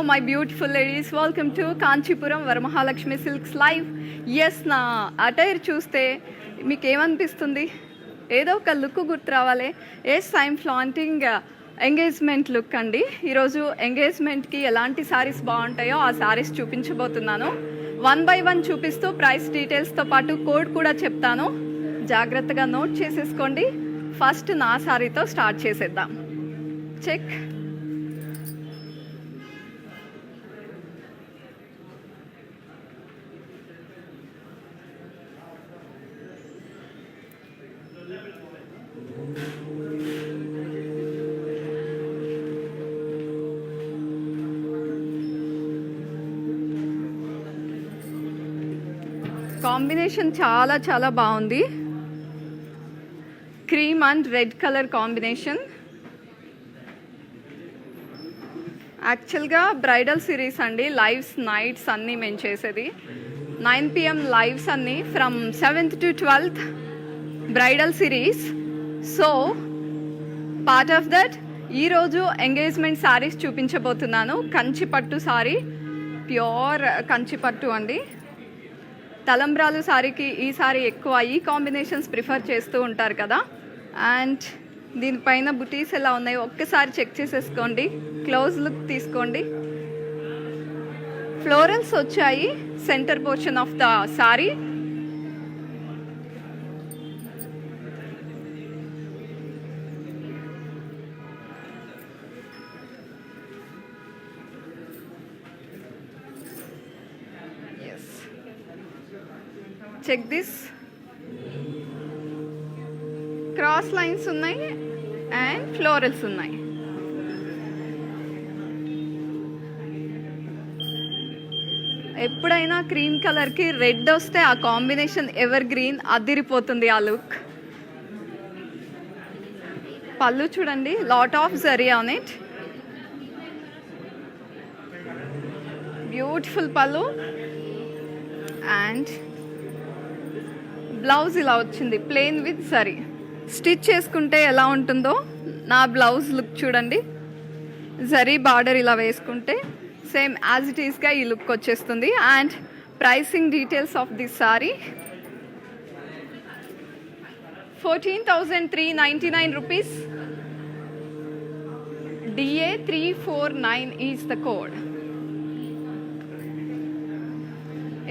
my beautiful ladies, welcome to Kanchipuram Varamahalakshmi Silks Live. Yes, నా attire చూస్తే మీకు ఏమనిపిస్తుంది? ఏదో ఒక లుక్ గుర్తు రావాలి. Yes, I'm flaunting engagement look అండి. ఈరోజు ఎంగేజ్మెంట్కి ఎలాంటి శారీస్ బాగుంటాయో ఆ శారీస్ చూపించబోతున్నాను. 1 by 1 చూపిస్తూ ప్రైస్ డీటెయిల్స్తో పాటు కోడ్ కూడా చెప్తాను. జాగ్రత్తగా నోట్ చేసేసుకోండి. ఫస్ట్ నా శారీతో స్టార్ట్ చేసేద్దాం. చెక్. కాంబినేషన్ చాలా చాలా బాగుంది. Cream and red colour combination. యాక్చువల్గా బ్రైడల్ సిరీస్ అండి. లైవ్స్ నైట్స్ అన్నీ మేము చేసేది 9 PM లైవ్స్ అన్నీ from 7th to 12th bridal series. So part of that ఈరోజు ఎంగేజ్మెంట్ శారీస్ చూపించబోతున్నాను. కంచిపట్టు శారీ, ప్యూర్ కంచిపట్టు అండి. తలంబ్రాలు శారీకి ఈ శారీ ఎక్కువ ఈ కాంబినేషన్స్ ప్రిఫర్ చేస్తూ ఉంటారు కదా. అండ్ దీనిపైన బుటీస్ ఎలా ఉన్నాయో ఒక్కసారి చెక్ చేసేసుకోండి. క్లోజ్ లుక్ తీసుకోండి. ఫ్లోరల్స్ వచ్చాయి centre portion of the sari. Check this. Cross lines ఉన్నాయి అండ్ ఫ్లోరల్స్ ఉన్నాయి. ఎప్పుడైనా క్రీమ్ కలర్కి రెడ్ వస్తే ఆ కాంబినేషన్ ఎవర్ గ్రీన్, అదిరిపోతుంది ఆ లుక్. పళ్ళు చూడండి, lot of zari on it. Beautiful పళ్ళు. అండ్ బ్లౌజ్ ఇలా వచ్చింది ప్లెయిన్ విత్ జరీ. స్టిచ్ చేసుకుంటే ఎలా ఉంటుందో నా బ్లౌజ్ లుక్ చూడండి. జరీ బార్డర్ ఇలా వేసుకుంటే సేమ్ యాజ్ ఇట్ ఈస్గా ఈ లుక్ వచ్చేస్తుంది. And pricing details of this sorry 14,399 rupees. DA 349 is the code.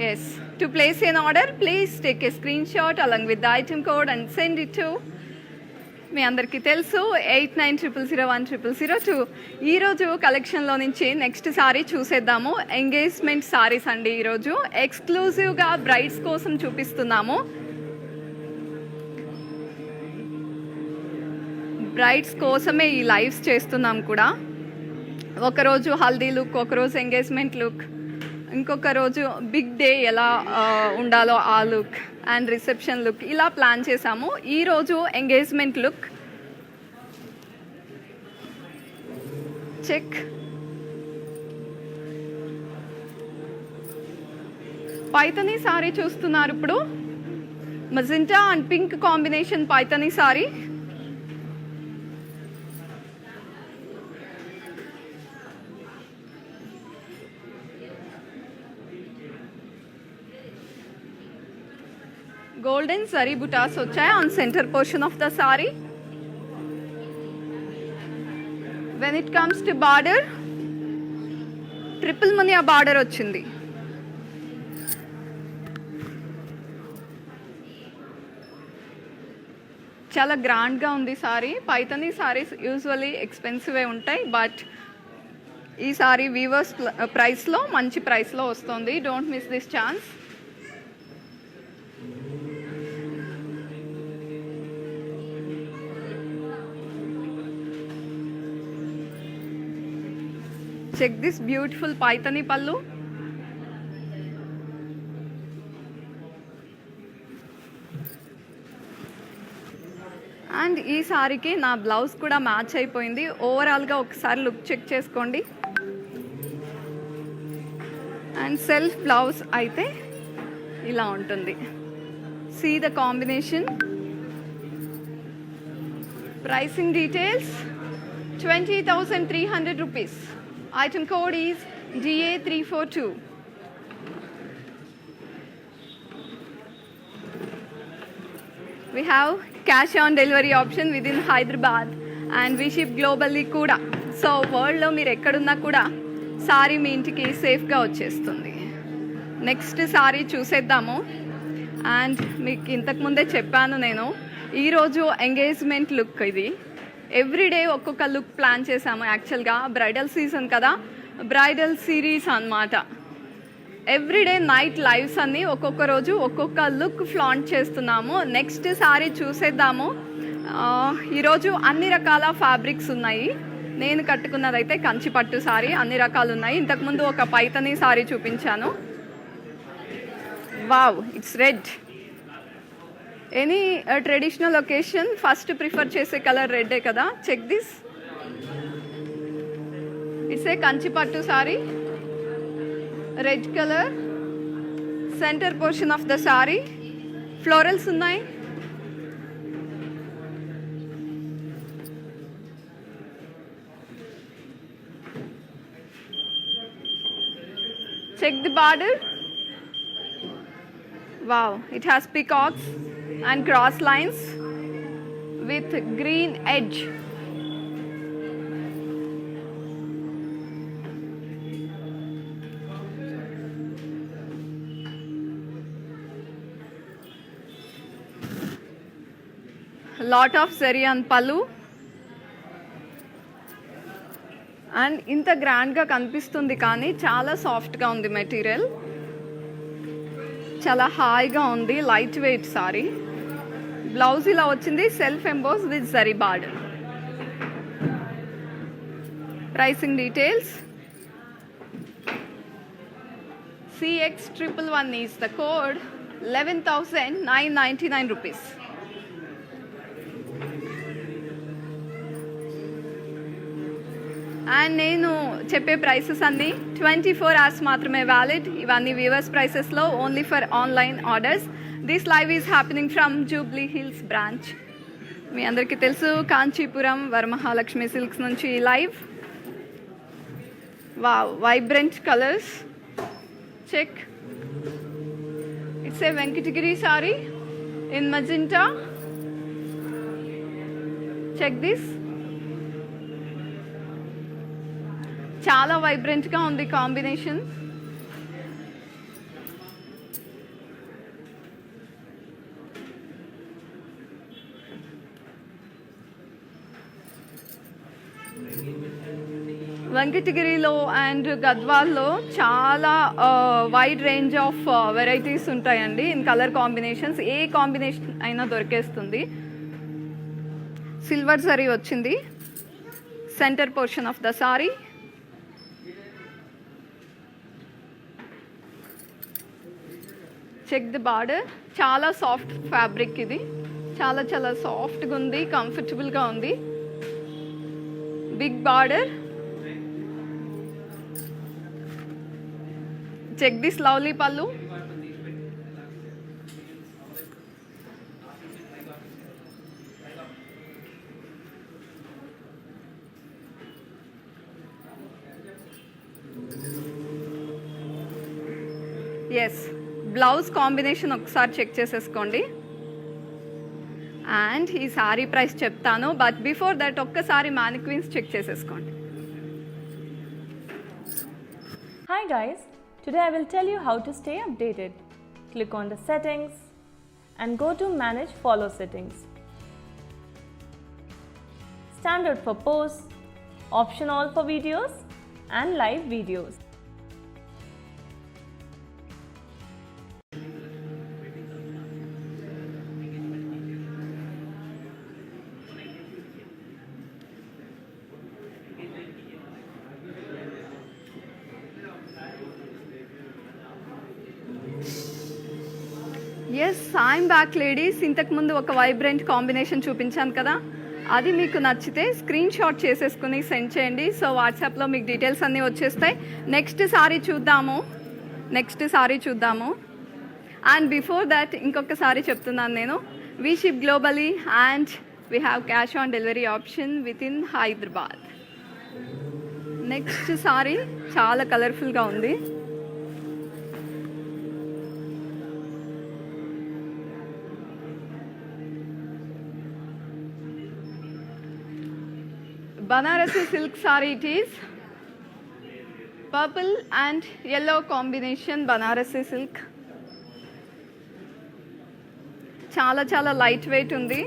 Yes, to place an order, please take a screenshot along with the item code and send it to మీ అందరికీ తెలుసు 8900010002. ఈరోజు కలెక్షన్లో నుంచి next sari చూసేద్దాము. Engagement saris అండి. ఈరోజు ఎక్స్క్లూజివ్గా brides కోసం చూపిస్తున్నాము. బ్రైడ్స్ కోసమే ఈ లైవ్స్ చేస్తున్నాం కూడా. ఒకరోజు హల్దీ లుక్, ఒకరోజు ఎంగేజ్మెంట్ లుక్, ఇంకొక రోజు బిగ్ డే ఎలా ఉండాలో ఆ లుక్, అండ్ రిసెప్షన్ లుక్, ఇలా ప్లాన్ చేసాము. ఈరోజు engagement look. Check. Paithani sari చూస్తున్నారు ఇప్పుడు. Magenta and pink combination Paithani sari. Golden zari butas వచ్చాయి on center portion of the saree. When it comes to border, triple Muniya border వచ్చింది. చాలా గ్రాండ్గా ఉంది సారీ. పైతనీ సారీస్ యూజువల్లీ ఎక్స్పెన్సివే ఉంటాయి, బట్ ఈ సారీ వీవర్స్ ప్రైస్లో మంచి ప్రైస్లో వస్తుంది. Don't miss this chance. Check this beautiful Paithani pallu. And ఈ సారీకి నా బ్లౌజ్ కూడా మ్యాచ్ అయిపోయింది. ఓవరాల్గా ఒకసారి లుక్ చెక్ చేసుకోండి. అండ్ సెల్ఫ్ బ్లౌజ్ అయితే ఇలా ఉంటుంది. See the combination. Pricing details 20,300 rupees. Item code is DA342. We have cash on delivery option within Hyderabad and we ship globally కూడా. సో వరల్డ్లో మీరు ఎక్కడున్నా కూడా సారీ మీ ఇంటికి సేఫ్గా వచ్చేస్తుంది. నెక్స్ట్ సారీ చూసేద్దాము. అండ్ మీకు ఇంతకుముందే చెప్పాను నేను, ఈరోజు ఎంగేజ్మెంట్ లుక్ ఇది. ఎవ్రీడే ఒక్కొక్క లుక్ ప్లాన్ చేసాము. యాక్చువల్గా బ్రైడల్ సీజన్ కదా, బ్రైడల్ సిరీస్ అన్నమాట. ఎవ్రీడే నైట్ లైవ్స్ అన్ని ఒక్కొక్క రోజు ఒక్కొక్క లుక్ ఫ్లాంట్ చేస్తున్నాము. నెక్స్ట్ సారీ చూసేద్దాము. ఈరోజు అన్ని రకాల ఫ్యాబ్రిక్స్ ఉన్నాయి. నేను కట్టుకున్నదైతే కంచి పట్టు సారీ, అన్ని రకాలు ఉన్నాయి. ఇంతకుముందు ఒక పైతని సారీ చూపించాను. Wow, it's red. Any traditional occasion first prefer చేసే కలర్ రెడ్డే కదా. Check this, it's a Kanchi pattu sari, red colour. Centre portion of the sari florals ఉన్నాయి. Check the border. Wow, it has peacocks and cross lines with green edge. Lot of zari and pallu. And ఇంత గ్రాండ్గా కనిపిస్తుంది కానీ చాలా సాఫ్ట్గా ఉంది మెటీరియల్. చాలా హాయిగా ఉంది, లైట్ వెయిట్ సారీ. బ్లౌజ్ ఇలా వచ్చింది, self emboss with zari border. Pricing details. CX111 is the code. 11,999 rupees. And నేను చెప్పే ప్రైసెస్ అన్నీ 24 hours మాత్రమే వ్యాలిడ్. ఇవన్నీ వ్యూవర్స్ ప్రైసెస్లో, only for online orders. This live is happening from Jubilee Hills branch. మీ అందరికీ తెలుసు, కాంచీపురం వరమహాలక్ష్మి సిల్క్స్ నుంచి live. Wow, vibrant colours. Check, it's a Venkatagiri sari in magenta. Check this, చాలా వైబ్రెంట్గా ఉంది కాంబినేషన్. వెంకటగిరిలో అండ్ గద్వాల్లో చాలా వైడ్ రేంజ్ ఆఫ్ వెరైటీస్ ఉంటాయండి ఇన్ కలర్ కాంబినేషన్స్. ఏ కాంబినేషన్ అయినా దొరికేస్తుంది. సిల్వర్ జరీ వచ్చింది centre portion of the sari. Check the border. చాలా సాఫ్ట్ ఫ్యాబ్రిక్ ఇది, చాలా చాలా సాఫ్ట్గా ఉంది, కంఫర్టబుల్గా ఉంది. Big border. Check this lovely pallu. Yes, blouse combination ఒకసారి చెక్ చేసేసుకోండి. అండ్ ఈ సారీ ప్రైస్ చెప్తాను, బట్ బిఫోర్ దట్ ఒక్కసారి మ్యానిక్వీన్స్ చెక్ చేసేసుకోండి. Hi guys, today I will tell you how to stay updated. Click on the settings and go to manage follow settings. Standard for posts, option all for videos and live videos. Yes, I'm back ladies. ఇంతకుముందు ఒక vibrant combination చూపించాను కదా, అది మీకు నచ్చితే screen shot చేసేసుకుని send చేయండి. So వాట్సాప్లో మీకు డీటెయిల్స్ అన్నీ వచ్చేస్తాయి. నెక్స్ట్ సారీ చూద్దాము. అండ్ బిఫోర్ దట్ ఇంకొకసారి చెప్తున్నాను నేను, we ship globally and we have cash on delivery option with in Hyderabad. Next saree చాలా కలర్ఫుల్గా ఉంది. Banarasi silk saree it is. Purple and yellow combination Banarasi silk. చాలా చాలా లైట్ వెయిట్ ఉంది.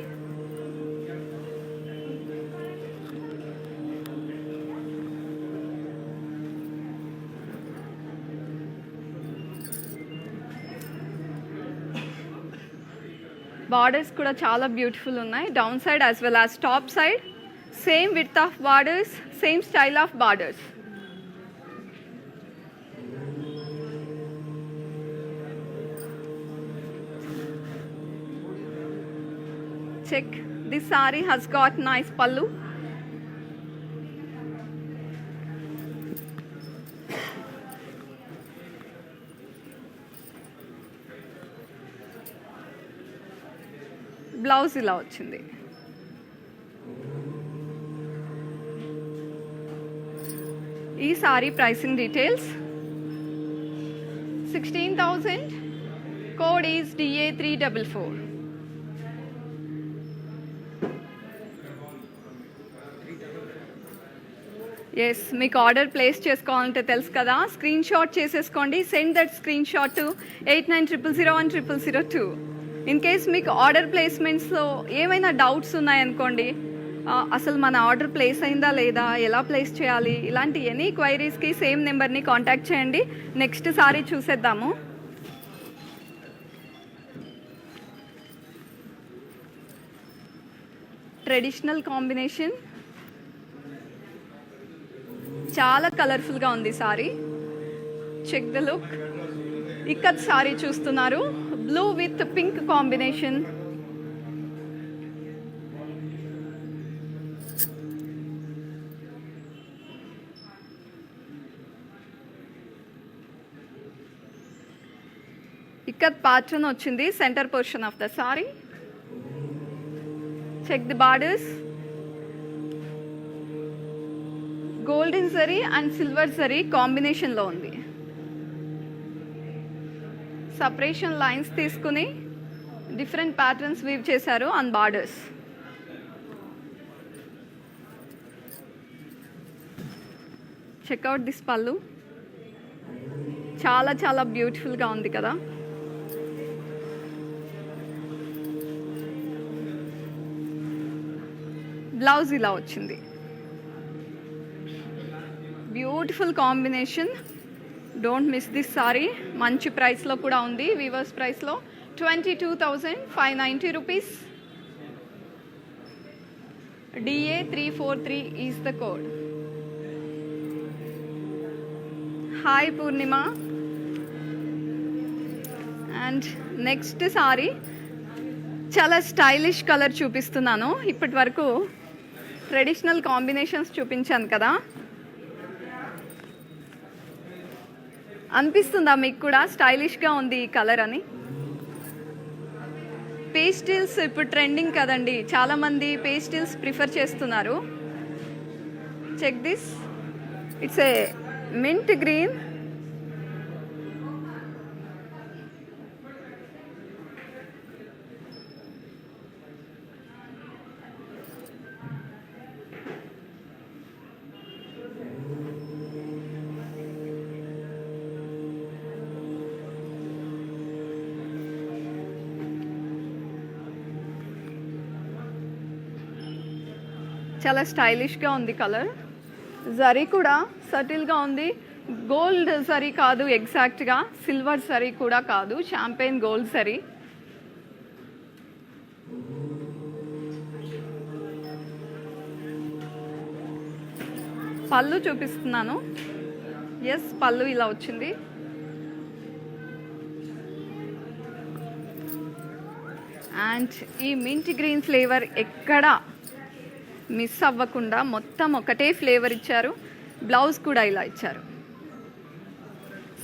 బార్డర్స్ కూడా చాలా బ్యూటిఫుల్ ఉన్నాయి. Down side as well as top side same width of borders, same style of borders. Check, this saree has got nice pallu. Blouse ఇలా వచ్చింది. ఈ saree pricing details 16,000. Code is DA344. Yes, మీకు order place చేసుకోవాలంటే తెలుసు కదా, screen shot చేసేసుకోండి. Send that screen shot to 8900010002. In case మీకు order ప్లేస్మెంట్స్లో ఏమైనా డౌట్స్ ఉన్నాయనుకోండి, అసలు మన ఆర్డర్ ప్లేస్ అయిందా లేదా, ఎలా ప్లేస్ చేయాలి, ఇలాంటి ఎనీ క్వైరీస్కి సేమ్ నెంబర్ని కాంటాక్ట్ చేయండి. నెక్స్ట్ సారీ చూసేద్దాము. ట్రెడిషనల్ కాంబినేషన్, చాలా కలర్ఫుల్గా ఉంది sari. Check the look. Ikat sari చూస్తున్నారు, blue with pink combination. Ikat pattern వచ్చింది centre portion of the sari. Check the borders. Golden zari and silver zari కాంబినేషన్లో ఉంది. సపరేషన్ లైన్స్ తీసుకుని డిఫరెంట్ ప్యాటర్న్స్ వీవ్ చేశారు on borders. Check out this pallu, చాలా చాలా బ్యూటిఫుల్గా ఉంది కదా. బ్లౌజ్ ఇలా వచ్చింది. Beautiful combination. Don't miss this sorry. మంచి ప్రైస్లో కూడా ఉంది, వీవర్స్ ప్రైస్లో 22,590 rupees. DA343 is the code. Hi Purnima. And next saree చాలా స్టైలిష్ కలర్ చూపిస్తున్నాను. ఇప్పటి వరకు ట్రెడిషనల్ కాంబినేషన్స్ చూపించాను కదా, అనిపిస్తుందా మీకు కూడా స్టైలిష్గా ఉంది ఈ కలర్ అని? పేస్టిల్స్ ఇప్పుడు ట్రెండింగ్ కదండి, చాలామంది పేస్టిల్స్ ప్రిఫర్ చేస్తున్నారు. Check this, it's a mint green. చాలా స్టైలిష్గా ఉంది కలర్. జరీ కూడా సటిల్గా ఉంది. గోల్డ్ జరీ కాదు ఎగ్జాక్ట్గా, సిల్వర్ జరీ కూడా కాదు, షాంపెయిన్ గోల్డ్ జరీ. పళ్ళు చూపిస్తున్నాను. ఎస్, పళ్ళు ఇలా వచ్చింది. అండ్ ఈ మింట్ గ్రీన్ ఫ్లేవర్ ఎక్కడా మిస్ అవ్వకుండా మొత్తం ఒకటే ఫ్లేవర్ ఇచ్చారు. బ్లౌజ్ కూడా ఇలా ఇచ్చారు.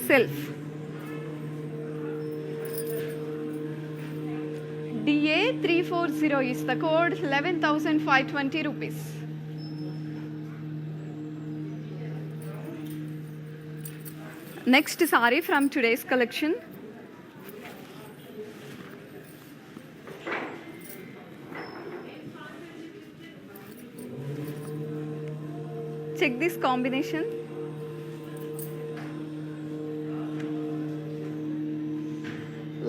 Self. DA340 is the code. 11,520 rupees. Next saree from today's collection. Check this combination.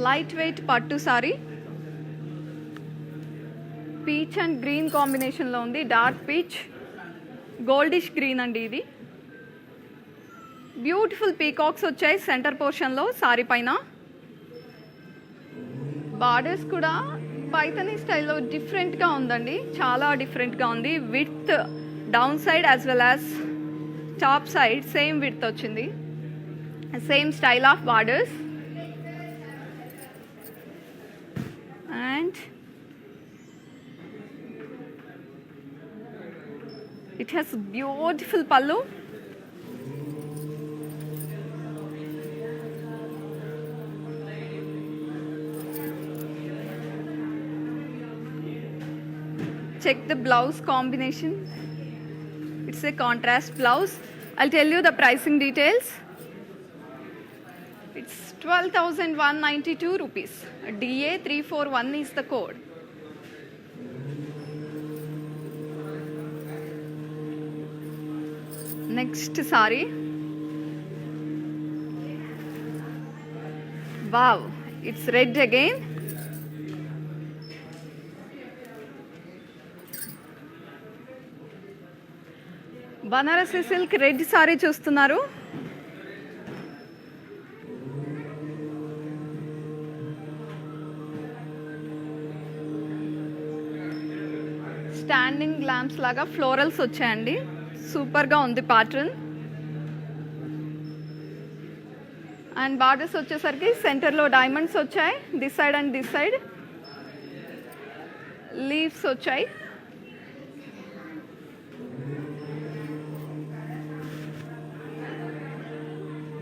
Light weight పట్టు సారీ, పీచ్ అండ్ గ్రీన్ కాంబినేషన్లో ఉంది. డార్క్ పీచ్, గోల్డిష్ గ్రీన్ అండి ఇది. బ్యూటిఫుల్ పీకాక్స్ వచ్చాయి సెంటర్ పోర్షన్లో సారీ పైన. బార్డర్స్ కూడా పైథనీ స్టైల్లో డిఫరెంట్గా ఉందండి, చాలా డిఫరెంట్గా ఉంది. Width down side as well as top side same width వచ్చింది, same style of borders. And it has beautiful pallu. Check the blouse combination. It's a contrast blouse. I'll tell you the pricing details. It's 12,192 rupees. DA 341 is the code. Next saree. Wow, it's red again. Banarasi silk red sorry చూస్తున్నారు. Standing lamps లాగా florals వచ్చాయండి, సూపర్గా ఉంది pattern. And borders వచ్చేసరికి సెంటర్లో diamonds వచ్చాయి, this side and this side leaves వచ్చాయి.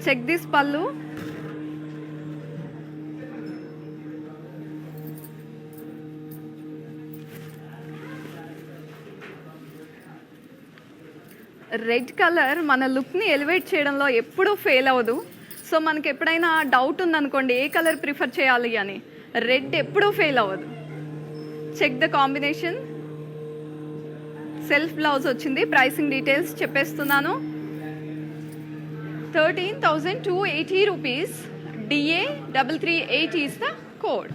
Check this పళ్ళు. రెడ్ కలర్ మన లుక్ని ఎలివేట్ చేయడంలో ఎప్పుడూ ఫెయిల్ అవ్వదు. సో మనకి ఎప్పుడైనా డౌట్ ఉందనుకోండి ఏ కలర్ ప్రిఫర్ చేయాలి అని, రెడ్ ఎప్పుడూ ఫెయిల్ అవ్వదు. Check the combination. Self blouse వచ్చింది. ప్రైసింగ్ డీటెయిల్స్ చెప్పేస్తున్నాను. 13,280 rupees. DA 338 is the code.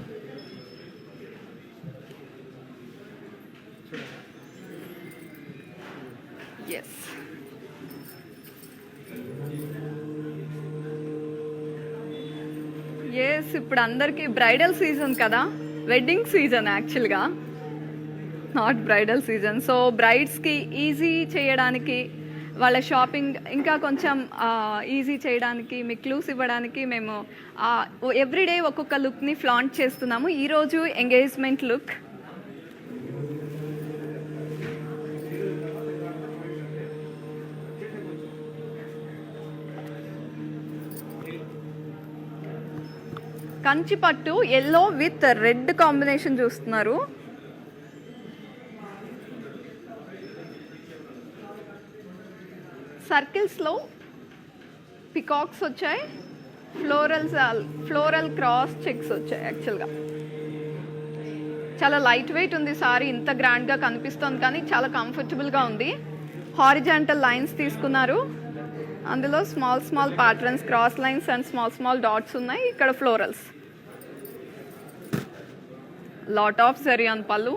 Yes. Yes, ఇప్పుడు అందరికీ బ్రైడల్ సీజన్ కదా, వెడ్డింగ్ సీజన్ యాక్చువల్గా, నాట్ బ్రైడల్ సీజన్. సో బ్రైడ్స్కి ఈజీ చేయడానికి, వాళ్ళ షాపింగ్ ఇంకా కొంచెం ఈజీ చేయడానికి, మీకు క్లూస్ ఇవ్వడానికి మేము ఎవ్రీడే ఒక్కొక్క లుక్ని ఫ్లాంట్ చేస్తున్నాము. ఈరోజు ఎంగేజ్మెంట్ లుక్. కంచి పట్టు ఎల్లో విత్ రెడ్ కాంబినేషన్ చూస్తున్నారు. సర్కిల్స్లో పికాక్స్ వచ్చాయి, ఫ్లోరల్ క్రాస్ చెక్స్ వచ్చాయి. యాక్చువల్గా చాలా లైట్ వెయిట్ ఉంది సారీ, ఇంత గ్రాండ్గా కనిపిస్తుంది కానీ చాలా కంఫర్టబుల్గా ఉంది. హారిజాంటల్ లైన్స్ తీసుకున్నారు, అందులో small small patterns, cross lines and small dots ఉన్నాయి. ఇక్కడ florals, lot of zari on pallu.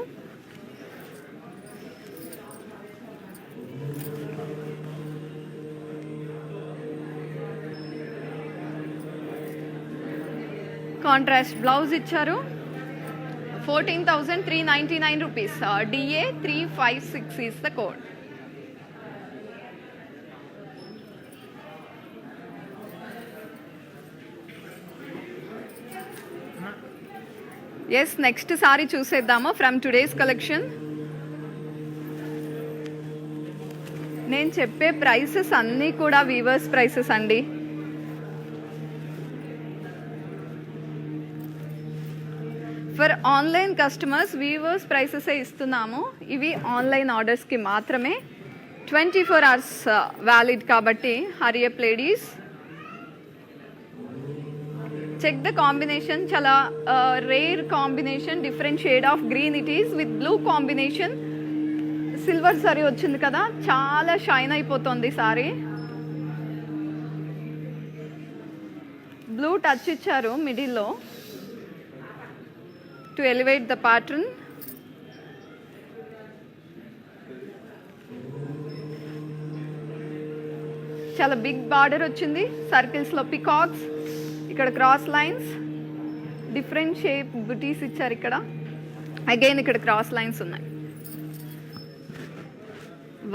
Contrast blouse ఇచ్చారు. 14,399 rupees. DA 356 is the code. Yes, next sari చూసేద్దాము ఫ్రమ్ టుడేస్ కలెక్షన్. నేను చెప్పే ప్రైసెస్ అన్నీ కూడా వీవర్స్ ప్రైసెస్ అండి. ఫర్ ఆన్లైన్ కస్టమర్స్ వీవర్స్ ప్రైసెసే ఇస్తున్నాము. ఇవి ఆన్లైన్ ఆర్డర్స్కి మాత్రమే, 24 hours వ్యాలిడ్ కాబట్టి hurry up ladies. Check the combination, చాలా rare combination, different shade of green it is with blue combination. Silver sorry వచ్చింది కదా, చాలా షైన్ అయిపోతుంది సారీ. బ్లూ టచ్ ఇచ్చారు మిడిల్లో టు ఎలివేట్ ద ప్యాటర్న్. చాలా బిగ్ బార్డర్ వచ్చింది, సర్కిల్స్లో పికాక్స్, ఇక్కడ క్రాస్ లైన్స్, డిఫరెంట్ షేప్ బుటీస్ ఇచ్చారు. ఇక్కడ అగైన్ ఇక్కడ క్రాస్ లైన్స్ ఉన్నాయి.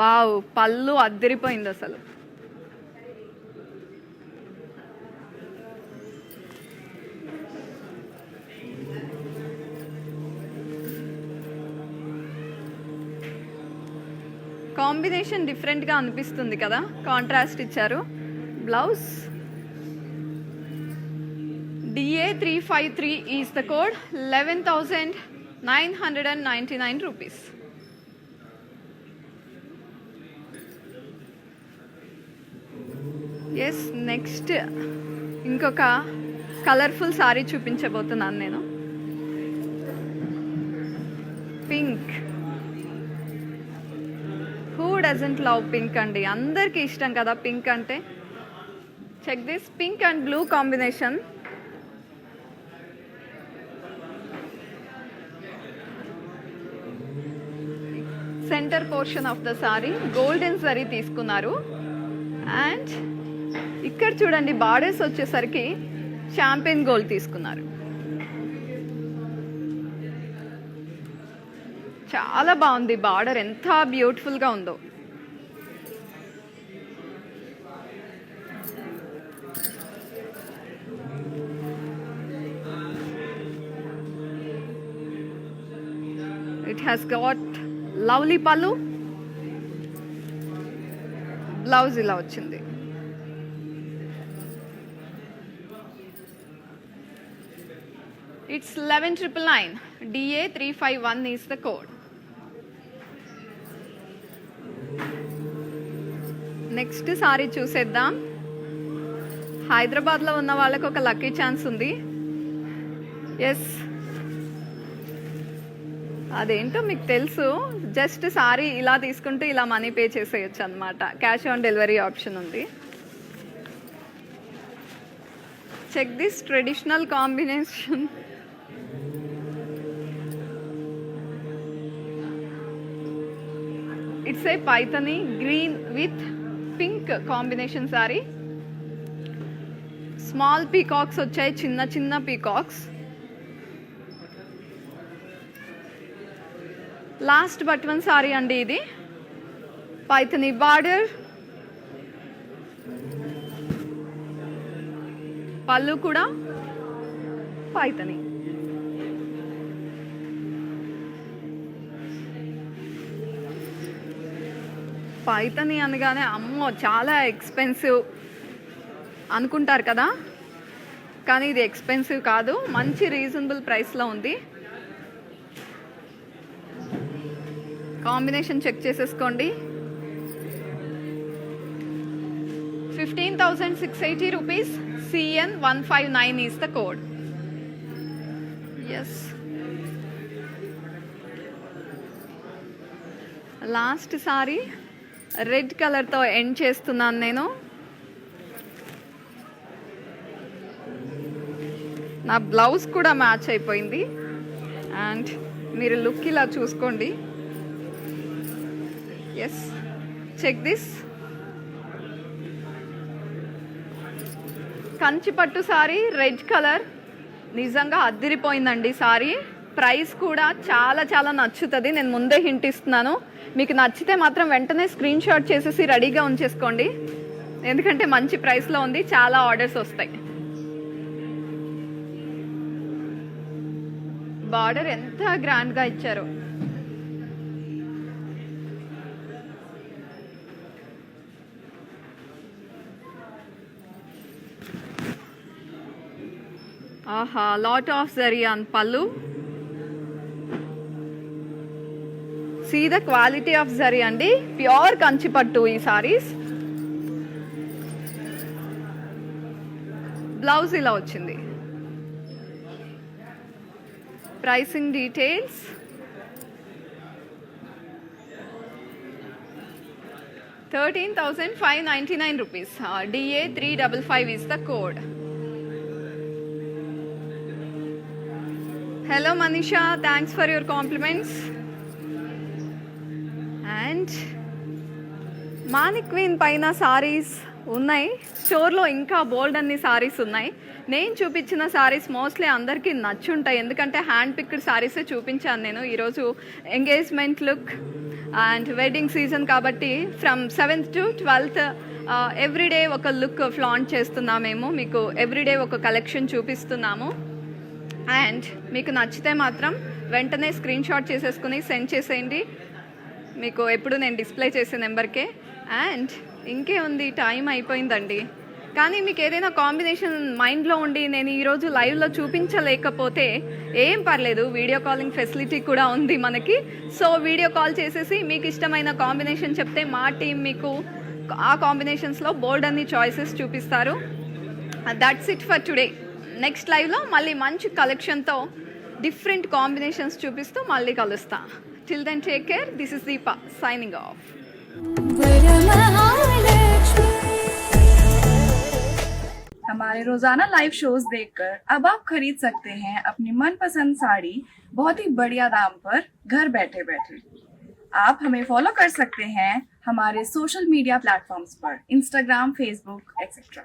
వావ్, పళ్ళు అద్దరిపోయింది అసలు. కాంబినేషన్ డిఫరెంట్గా అనిపిస్తుంది కదా, కాంట్రాస్ట్ ఇచ్చారు. Blouse DA353 is the code. 11,999 rupees. Yes, next ఇంకొక కలర్ఫుల్ సారీ చూపించబోతున్నాను నేను. Pink. Who doesn't love pink అండి, అందరికీ ఇష్టం కదా పింక్ అంటే. Check this, pink and blue combination. Centre portion of the saree golden saree తీసుకున్నారు. అండ్ ఇక్కడ చూడండి, బార్డర్స్ వచ్చేసరికి షాంపెన్ గోల్డ్ తీసుకున్నారు. చాలా బాగుంది బార్డర్, ఎంత బ్యూటిఫుల్గా ఉందో. ఇట్ హ్యాస్ గాట్ లవ్లీ పళ్ళు. బ్లౌజ్ ఇలా వచ్చింది. It's 11,999. DA351 is the code. Next sorry చూసేద్దాం. హైదరాబాద్లో ఉన్న వాళ్ళకి ఒక లక్కీ ఛాన్స్ ఉంది. ఎస్, అదేంటో మీకు తెలుసు. జస్ట్ సారీ ఇలా తీసుకుంటే ఇలా మనీ పే చేసేయచ్చు అనమాట. క్యాష్ ఆన్ డెలివరీ ఆప్షన్ ఉంది. Check this traditional combination. It's a Paithani green with pink combination saree. Small peacocks వచ్చాయి, చిన్న చిన్న peacocks. Last but one saree అండి ఇది. పైథనీ బార్డర్, పళ్ళు కూడా పైథనీ. పైథనీ అనగానే అమ్మో చాలా ఎక్స్పెన్సివ్ అనుకుంటారు కదా, కానీ ఇది ఎక్స్పెన్సివ్ కాదు, మంచి రీజనబుల్ ప్రైస్లో ఉంది. కాంబినేషన్ చెక్ చేసేసుకోండి. 15,680 rupees. CN159 is the code. Yes. Last sorry red కలర్తో ఎండ్ చేస్తున్నాను నేను. నా బ్లౌజ్ కూడా మ్యాచ్ అయిపోయింది. అండ్ మీరు లుక్ ఇలా చూసుకోండి. Yes, check this. Kanchipattu saree, red colour, నిజంగా అద్దిరిపోయిందండి సారీ. ప్రైస్ కూడా చాలా చాలా నచ్చుతుంది, నేను ముందే హింట్ ఇస్తున్నాను. మీకు నచ్చితే మాత్రం వెంటనే స్క్రీన్ షాట్ చేసేసి రెడీగా ఉంచేసుకోండి, ఎందుకంటే మంచి ప్రైస్లో ఉంది, చాలా ఆర్డర్స్ వస్తాయి. బార్డర్ ఎంత గ్రాండ్గా ఇచ్చారో. ఆహా, lot of zari on pallu. See the quality of zari అండి, ప్యూర్ కంచిపట్టు ఈ సారీస్. బ్లౌజ్ ఇలా వచ్చింది. pricing details. ₹13,599. DA 355 is the code. Hello Manisha, thanks for your compliments. And mannequin పైన సారీస్ ఉన్నాయి స్టోర్లో, ఇంకా బోల్డ్ అన్ని సారీస్ ఉన్నాయి. నేను చూపించిన సారీస్ మోస్ట్లీ అందరికీ నచ్చుంటాయి, ఎందుకంటే హ్యాండ్ పిక్డ్ సారీసే చూపించాను నేను ఈరోజు. Engagement look and wedding season కాబట్టి from 7th to 12th everyday ఒక లుక్ ఫ్లాంట్ చేస్తున్నామేమో, మీకు ఎవ్రీడే ఒక కలెక్షన్ చూపిస్తున్నాము. అండ్ మీకు నచ్చితే మాత్రం వెంటనే స్క్రీన్ షాట్ చేసేసుకుని సెండ్ చేసేయండి, మీకు ఎప్పుడు నేను డిస్ప్లే చేసే నెంబర్కే. అండ్ ఇంకే ఉంది, టైం అయిపోయిందండి. కానీ మీకు ఏదైనా కాంబినేషన్ మైండ్లో ఉండి నేను ఈరోజు లైవ్లో చూపించలేకపోతే ఏం పర్లేదు, వీడియో కాలింగ్ ఫెసిలిటీ కూడా ఉంది మనకి. సో వీడియో కాల్ చేసేసి మీకు ఇష్టమైన కాంబినేషన్ చెప్తే మా టీం మీకు ఆ కాంబినేషన్స్లో బోల్డ్ అన్ని చాయిసెస్ చూపిస్తారు. That's it for today. Next లైవ్లో మళ్ళీ మంచి కలెక్షన్తో డిఫరెంట్ కాంబినేషన్స్ చూపిస్తూ మళ్ళీ కలుస్తా. Till then take care. This is Deepa signing off. हमारे रोजाना लाइव शोज देखकर अब आप खरीद सकते हैं अपनी मनपसंद साड़ी बहुत ही बढ़िया दाम पर घर बैठे बैठे। आप हमें फॉलो कर सकते हैं हमारे सोशल मीडिया प्लेटफॉर्म्स पर, इंस्टाग्राम, फेसबुक एक्सेट्रा।